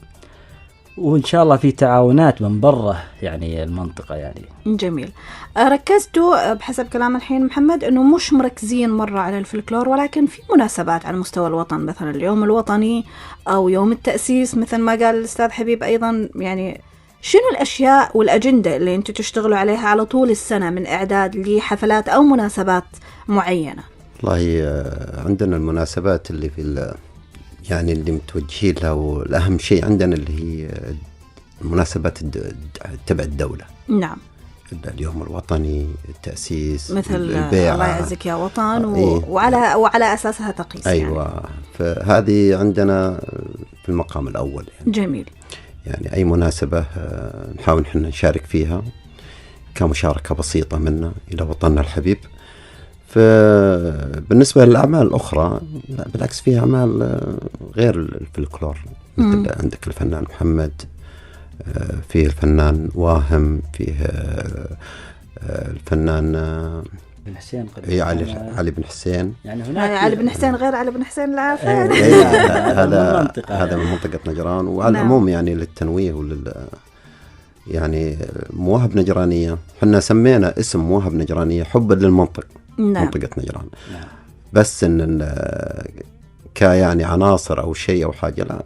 وإن شاء الله في تعاونات من برا يعني المنطقة. يعني
جميل. ركزتوا بحسب كلام الحين محمد أنه مش مركزين مرة على الفلكلور، ولكن في مناسبات على مستوى الوطن، مثلا اليوم الوطني أو يوم التأسيس مثل ما قال الأستاذ حبيب أيضا. يعني شنو الأشياء والأجندة اللي أنتوا تشتغلوا عليها على طول السنة من إعداد لحفلات أو مناسبات معينة؟
والله عندنا المناسبات اللي في يعني اللي متوجهين لها، والأهم شيء عندنا اللي هي مناسبات تبع الدولة.
نعم.
اليوم الوطني، التأسيس،
مثل
البيعة،
الله يعزك يا وطن
إيه.
وعلى أساسها تقيس.
أيوة
يعني.
فهذه عندنا في المقام الأول يعني.
جميل.
يعني أي مناسبة نحاول نحن نشارك فيها كمشاركة بسيطة منا إلى وطننا الحبيب. فبالنسبة للأعمال الأخرى لا بالعكس، فيها أعمال غير الفلكلور، مثل عندك الفنان محمد، فيه الفنان واهم، فيه الفنان
بن حسين،
علي بن حسين.
يعني هناك
علي بن حسين غير علي بن حسين العافية.
هذا من منطقة نجران. وعلى العموم يعني للتنويه يعني مواهب نجرانية، حنا سمينا اسم مواهب نجرانية حبا للمنطقة. منطقة نجران. بس إن يعني عناصر أو شيء أو حاجة لا،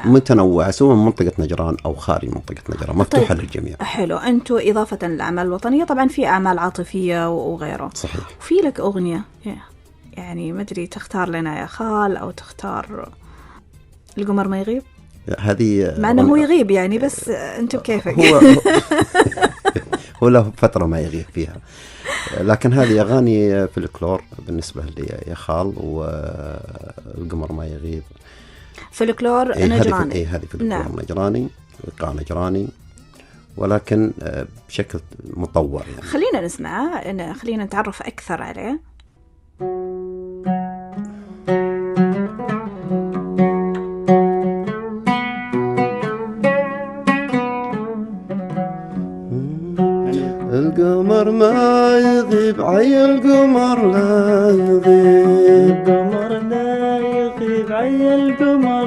متنوعة سواء من منطقة نجران أو خارج منطقة نجران، مفتوحة للجميع.
حلو. أنتوا إضافة للأعمال الوطنية طبعا في أعمال عاطفية وغيره.
صحيح.
في لك أغنية يعني ما أدري تختار لنا يا خال أو تختار القمر ما يغيب؟
هذه
مع أنه هو يغيب يعني، بس أنتوا بكيفك.
هو له فترة ما يغيب فيها، لكن هذه أغاني فلكلور بالنسبة لي يا خال، والقمر ما يغيب
فلكلور نجراني.
هذه فلكلور نجراني، إيقاع نجراني، ولكن بشكل مطور يعني.
خلينا نسمعها، خلينا نتعرف أكثر عليه.
القمر ما يغيب، عي القمر لا يغيب،
القمر لا يغيب، عي القمر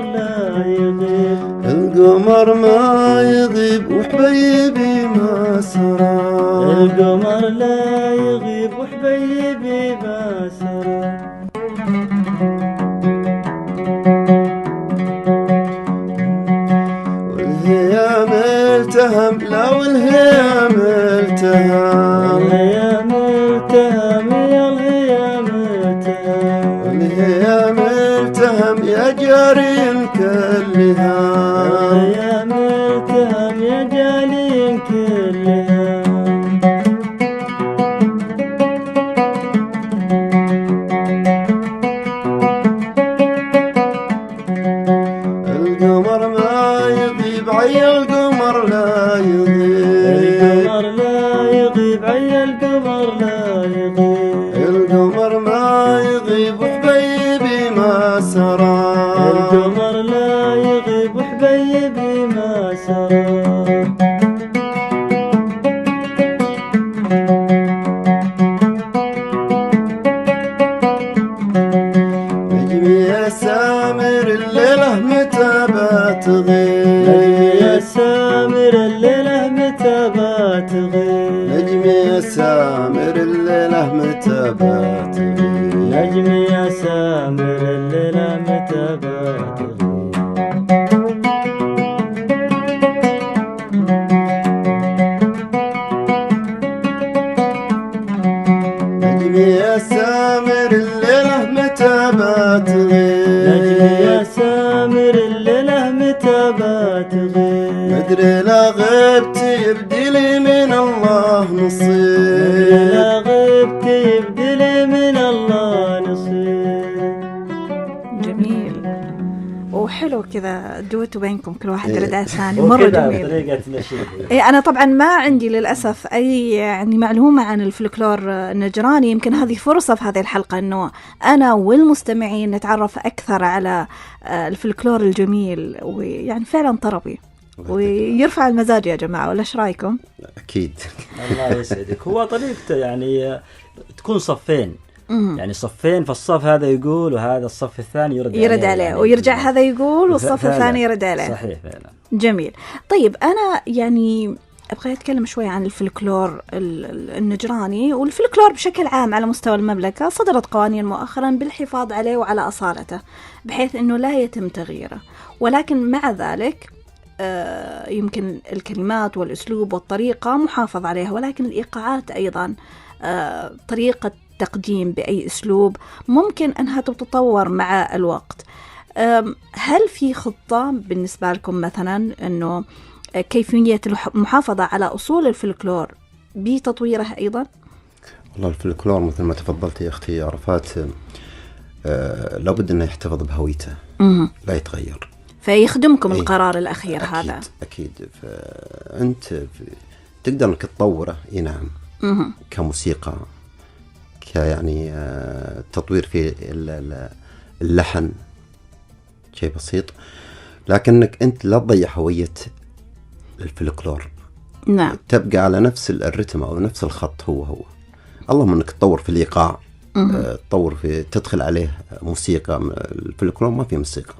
يغيب
القمر ما يغيب وحبيبي ما سرى
القمر لا يغيب وحبيبي ما سرى
والهيام التهم لا والهيام التهم
الهيام التهم يا الهيام التهم
والهيام التهم يا جاري كلها
الهيام التهم يا جالين كلها
القمر ما يغيب عيا القمر لا يغيب
القمر لا يغيب عيا القمر لا يغيب
القمر ما يغيب وحبيبي ما سرى
القمر لا يغيب وحبيبي ما سرى
نجمي يا سامر الليلة متى بتغيب
نجمي يا سامر الليلة متى بتغيب
نجمي يا سامر الليلة متى بتغيب
نجمي يا سامر الليلة متى بتغيب
نجمي يا سامر الليلة متى بتغيب
نجمي يا سامر الليلة متى بتغيب
مدري لا غبتي يبدي لي من الله نصيب
لا غبت يبدلي من الله نصيب.
جميل وحلو كذا دوتوا بينكم كل واحد
إيه.
رداء ثاني مرة جميل.
طريقة نشيد.
إيه أنا طبعا ما عندي للأسف أي يعني معلومة عن الفلكلور النجراني. يمكن هذه فرصة في هذه الحلقة أنه أنا والمستمعين نتعرف أكثر على الفلكلور الجميل ويعني فعلا طربي ويرفع المزاج يا جماعة، ولا إيش رأيكم؟
أكيد.
الله يسعدك. هو طريقته يعني تكون صفين، يعني صفين، فالصف هذا يقول وهذا الصف الثاني يرد
عليه
يعني
ويرجع هذا يقول والصف الثاني يرد عليه.
صحيح فعلا.
جميل. طيب أنا يعني أبغى أتكلم شوي عن الفلكلور النجراني والفلكلور بشكل عام على مستوى المملكة. صدرت قوانين مؤخرا بالحفاظ عليه وعلى أصالته بحيث أنه لا يتم تغييره، ولكن مع ذلك يمكن الكلمات والأسلوب والطريقة محافظ عليها، ولكن الإيقاعات أيضا طريقة تقديم بأي أسلوب ممكن أنها تتطور مع الوقت. هل في خطة بالنسبة لكم مثلا أنه كيفية المحافظة على أصول الفلكلور بتطويره أيضا؟
والله الفلكلور مثل ما تفضلت يا أختي عرفات لابد أنه يحتفظ بهويته لا يتغير،
فيخدمكم القرار الأخير
أكيد
هذا.
أكيد. فأنت تقدر أنك تطوره نعم كموسيقى يعني تطوير في اللحن شيء بسيط، لكنك أنت لا تضيع هوية الفلكلور.
نعم.
تبقى على نفس الرتم أو نفس الخط هو اللهم أنك تطور في الإيقاع، تطور في تدخل عليه موسيقى. الفلكلور ما فيه موسيقى،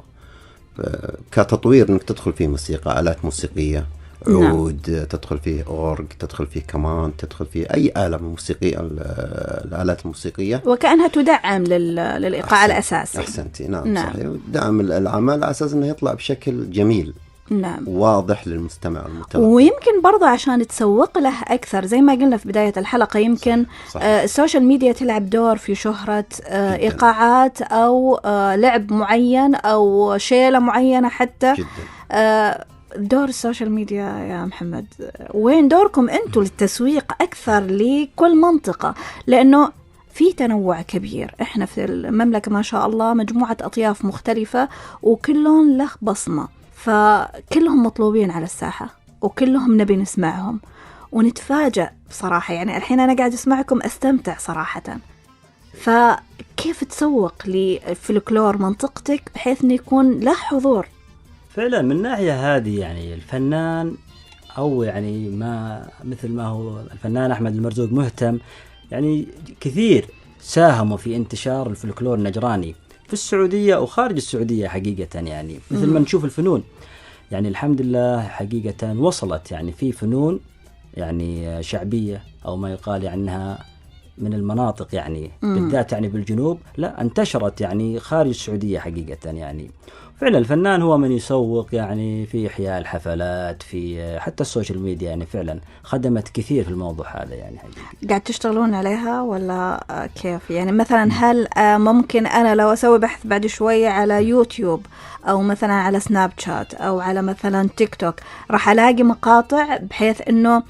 كتطوير أنك تدخل فيه موسيقى، آلات موسيقية، عود، نعم. تدخل فيه أورج، تدخل فيه كمان، تدخل فيه أي آلة موسيقية، الآلات الموسيقية،
وكأنها تدعم للإيقاع الأساسي.
أحسنتي. نعم. صحيح. دعم العمل على أساس أنه يطلع بشكل جميل،
نعم،
واضح للمستمع والمتابع.
ويمكن برضه عشان تسوق له أكثر زي ما قلنا في بداية الحلقة، يمكن السوشيال ميديا تلعب دور في شهرة إيقاعات أو لعب معين أو شيلة معينة حتى. جدا. دور السوشيال ميديا يا محمد، وين دوركم أنتوا للتسويق أكثر لكل منطقة؟ لأنه في تنوع كبير. إحنا في المملكة ما شاء الله مجموعة أطياف مختلفة وكلهم له بصمة، فكلهم مطلوبين على الساحة وكلهم نبي نسمعهم ونتفاجأ بصراحة. يعني الحين أنا قاعد أسمعكم أستمتع صراحة. فكيف تسوق لفلكلور منطقتك بحيث أن يكون له حضور؟
فعلا من ناحية هذه يعني الفنان أو يعني ما مثل ما هو الفنان أحمد المرزوق مهتم، يعني كثير ساهموا في انتشار الفلكلور النجراني. في السعودية وخارج السعودية حقيقة، يعني مثل ما نشوف الفنون يعني الحمد لله حقيقة وصلت، يعني في فنون يعني شعبية أو ما يقال يعني أنها من المناطق يعني بالذات يعني بالجنوب، لا انتشرت يعني خارج السعودية حقيقة. يعني فعلا الفنان هو من يسوق يعني في إحياء الحفلات، في حتى السوشيال ميديا، يعني فعلا خدمت كثير في الموضوع هذا. يعني حقيقة
قاعد تشتغلون عليها ولا كيف؟ يعني مثلا هل ممكن أنا لو أسوي بحث بعد شوية على يوتيوب أو مثلا على سناب شات أو على مثلا تيك توك راح ألاقي مقاطع بحيث أنه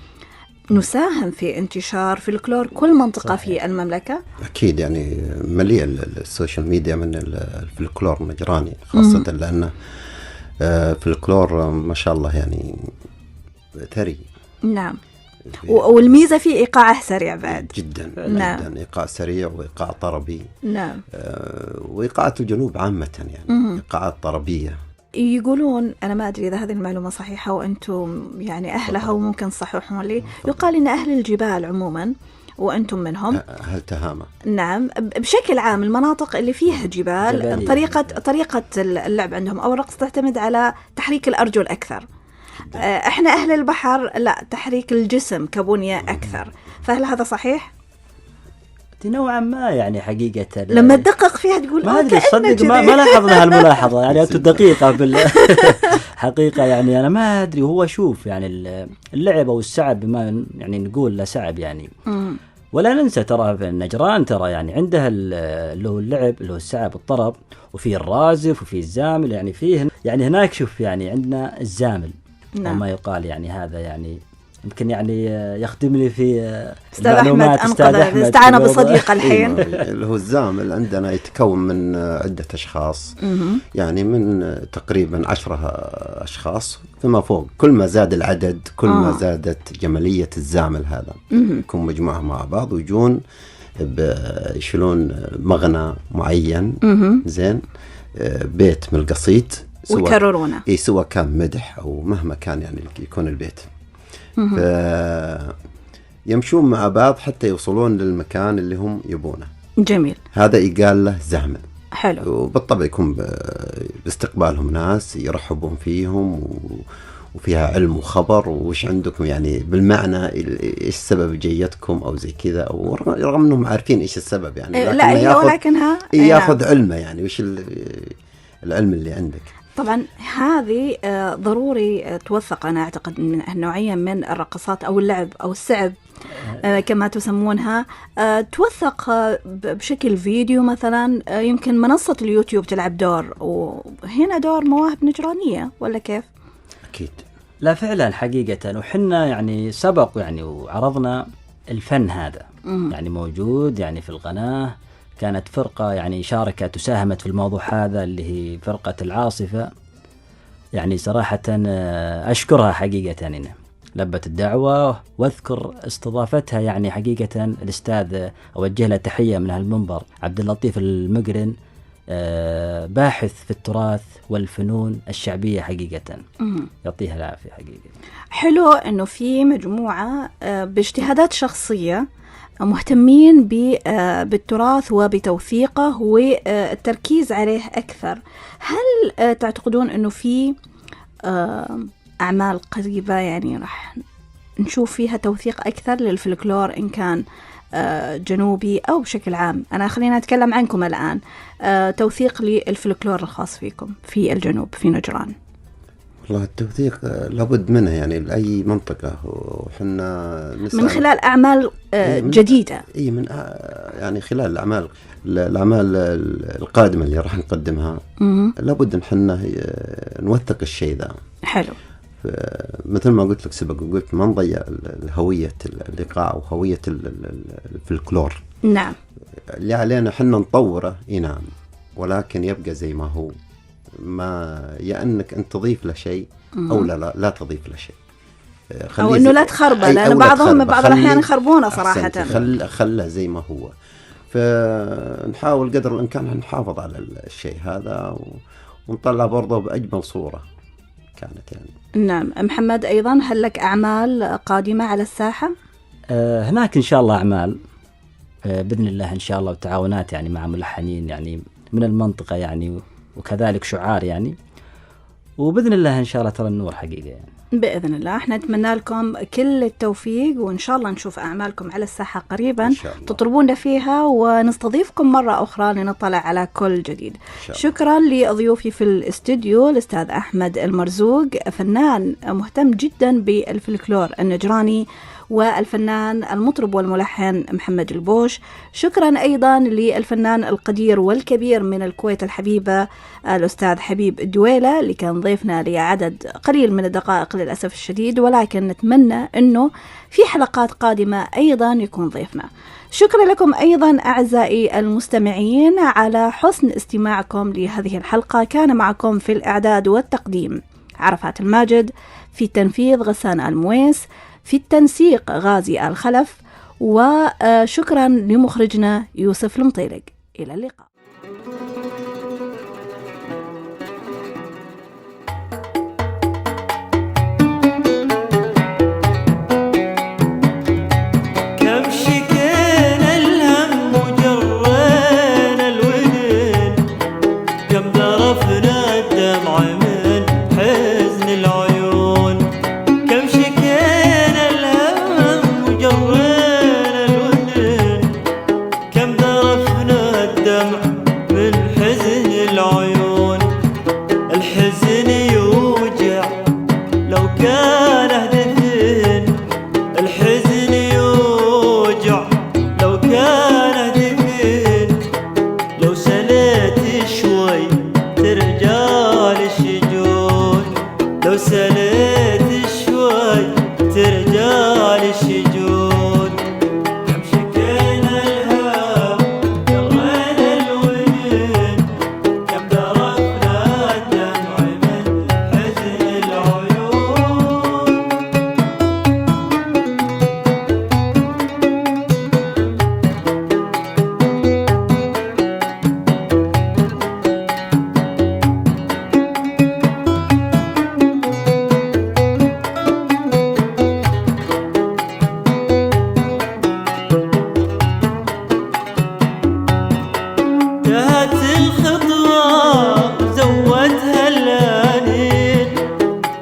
نساهم في انتشار فلكلور كل منطقة صحيح. في المملكة؟
أكيد، يعني مليء السوشيال ميديا من الفلكلور النجراني خاصة لأن فلكلور ما شاء الله يعني ثري.
نعم، والميزة فيه إيقاعه سريع بعد
جدا.
نعم.
جدا إيقاع سريع وإيقاع طربي.
نعم.
وإيقاعات الجنوب عامة يعني إيقاعات طربية.
يقولون، أنا ما أدري إذا هذه المعلومة صحيحة وأنتم يعني أهلها وممكن تصححون لي، يقال إن أهل الجبال عموما وأنتم منهم،
أهل تهامة.
نعم، بشكل عام المناطق اللي فيها جبال طريقة اللعب عندهم أو الرقص تعتمد على تحريك الأرجل أكثر. إحنا أهل البحر لا، تحريك الجسم كبنية أكثر. فهل هذا صحيح؟
نوعا ما يعني حقيقة
لما تدقق فيها تقول
ما أدري، صدق ما لاحظنا هالملاحظة يعني أنتم دقيقة حقيقة. يعني أنا ما أدري، هو شوف يعني اللعب أو السعب بما يعني نقول له سعب يعني ولا ننسى ترى في النجران ترى يعني عندها اللي هو اللعب اللي هو السعب الطرب، وفي الرازف وفي الزامل، يعني فيه يعني هناك شوف يعني عندنا الزامل وما يقال يعني هذا يعني يمكن يعني يخدم لي في المعلومات أستاذ أحمد.
استعانة بصديق الحين.
اللي هو الزامل عندنا يتكون من عدة أشخاص، يعني من تقريبا 10 أشخاص فيما فوق. كل ما زاد العدد كل ما زادت جمالية الزامل هذا. يكون مجموعة مع بعض ويجون يشيلون مغنى معين زين، بيت من القصيد
ويكررونه
سواء كان مدح أو مهما كان يعني يكون البيت، يمشون مع بعض حتى يوصلون للمكان اللي هم يبونه.
جميل.
هذا يقال له زامل.
حلو.
وبالطبع يكون باستقبالهم ناس يرحبون فيهم وفيها علم وخبر وش عندكم يعني بالمعنى ايش سبب جيتكم او زي كذا، او رغم انهم عارفين ايش السبب يعني
لا ولكنها
ياخذ علمه يعني وش العلم اللي عندك.
طبعا هذه ضروري توثق. أنا أعتقد أن نوعيا من الرقصات أو اللعب أو السعب كما تسمونها توثق بشكل فيديو مثلا. يمكن منصة اليوتيوب تلعب دور، وهنا دور مواهب نجرانية ولا كيف؟
أكيد.
لا فعلا حقيقة، وحنا يعني سبق يعني وعرضنا الفن هذا يعني موجود يعني في القناة. كانت فرقة يعني شاركت وساهمت في الموضوع هذا اللي هي فرقة العاصفة، يعني صراحة أشكرها حقيقة هنا لبت الدعوة، واذكر استضافتها يعني حقيقة الأستاذ أوجه له تحية من هالمنبر عبد اللطيف المقرن، باحث في التراث والفنون الشعبية حقيقة، يعطيها العافية حقيقة.
حلو إنه في مجموعة باجتهادات شخصية مهتمين بالتراث وبتوثيقه والتركيز عليه أكثر. هل تعتقدون أنه في أعمال قريبة يعني راح نشوف فيها توثيق أكثر للفلكلور إن كان جنوبي أو بشكل عام؟ أنا خلينا نتكلم عنكم الآن، توثيق للفلكلور الخاص فيكم في الجنوب في نجران.
والله التوثيق لابد منه يعني لأي منطقة، وحنا
من خلال أعمال جديدة.
من يعني خلال الأعمال القادمة اللي راح نقدمها لابد إن حنا نوثق الشيء ذا.
حلو.
مثل ما قلت لك سبق وقلت ما نضيع هوية الإيقاع وهوية الفلكلور.
نعم.
اللي علينا حنا نطوره نعم، ولكن يبقى زي ما هو، ما يا أنك أنت تضيف له شيء أو لا تضيف له شيء،
أو إنه لا تخربه، لأن بعضهم بعض الأحيان يخربونه صراحة.
خله زي ما هو. فنحاول قدر الإمكان نحافظ على الشيء هذا ونطلع برضه بأجمل صورة كانت يعني.
نعم. محمد أيضا هل لك أعمال قادمة على الساحة؟
هناك إن شاء الله أعمال بإذن الله إن شاء الله، وتعاونات يعني مع ملحنين يعني من المنطقة يعني، وكذلك شعار يعني. وبإذن الله إن شاء الله ترى النور حقيقة يعني.
بإذن الله احنا نتمنى لكم كل التوفيق، وإن شاء الله نشوف أعمالكم على الساحة قريبا تطربونا فيها، ونستضيفكم مرة أخرى لنطلع على كل جديد. شكرا لضيوفي في الاستوديو الأستاذ أحمد المرزوق، فنان مهتم جدا بالفلكلور النجراني، والفنان المطرب والملحن محمد البوش. شكرا أيضا للفنان القدير والكبير من الكويت الحبيبة الأستاذ حبيب الدويلة اللي كان ضيفنا لعدد قليل من الدقائق للأسف الشديد، ولكن نتمنى أنه في حلقات قادمة أيضا يكون ضيفنا. شكرا لكم أيضا أعزائي المستمعين على حسن استماعكم لهذه الحلقة. كان معكم في الإعداد والتقديم عرفات الماجد، في التنفيذ غسان المويس، في التنسيق غازي الخلف، وشكرا لمخرجنا يوسف المطيرق. إلى اللقاء.
كم شكينا الهم وجرينا الودين، كم ذرفنا الدمع من حزن العيون، كم شكينا الهم وجرينا الودين، كم ذرفنا الدمع من حزن العيون. الحزن يوجع لو كان هدفين، الحزن يوجع لو كان هدفين، لو سليت شوي ترجع للشجون، لو سليت شوي ترجع للشجون. كم شكينا الهم جرينا الودين، كم ذرفنا الدمع من حزن العيون. انتهت الخطوة وزودها الأنين،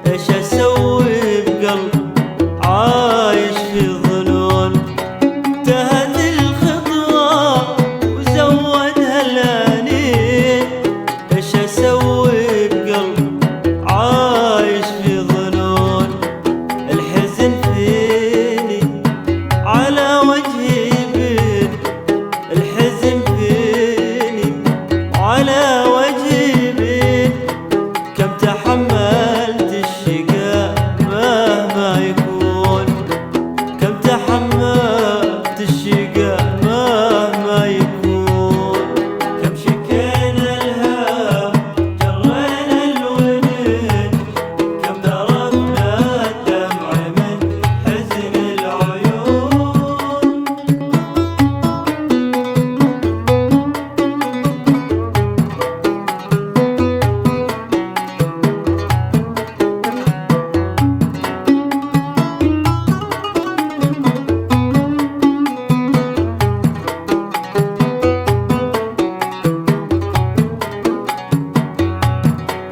ايش اسوي بقلب عايش في ظنون. انتهت الخطوة وزودها الأنين، ايش اسوي بقلب عايش في ظنون. الحزن فيني على وجهي يبين، الحزن فيني على وجهي يبين، كم تحملت الشقاء مهما يكون، كم تحملت الشقاء مهما يكون. كم شكينا الهم جرينا الودين، كم ذرفنا الدمع من حزن العيون.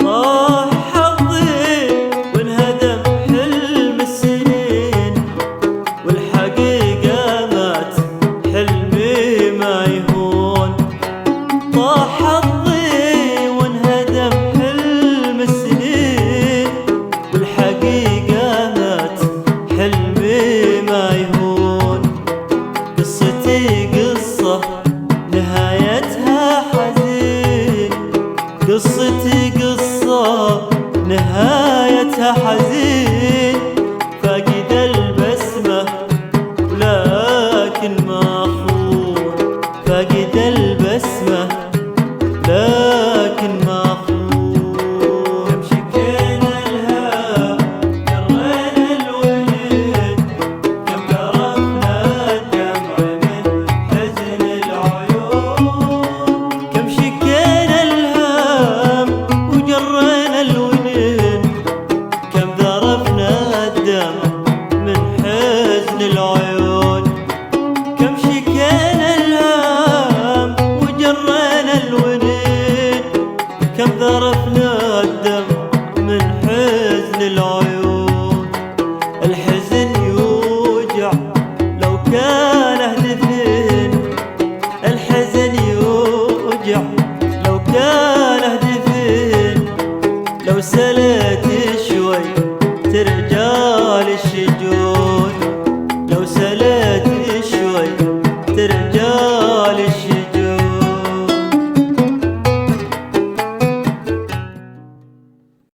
طاح حظي وانهدم حلم السنين، والحقيقة مات حلمي ما يهون. طاح حظي وانهدم حلم السنين، والحقيقة مات حلمي ما يهون. قصتي قصة نهايتها حزين، قصتي قصة نهايتها حزين.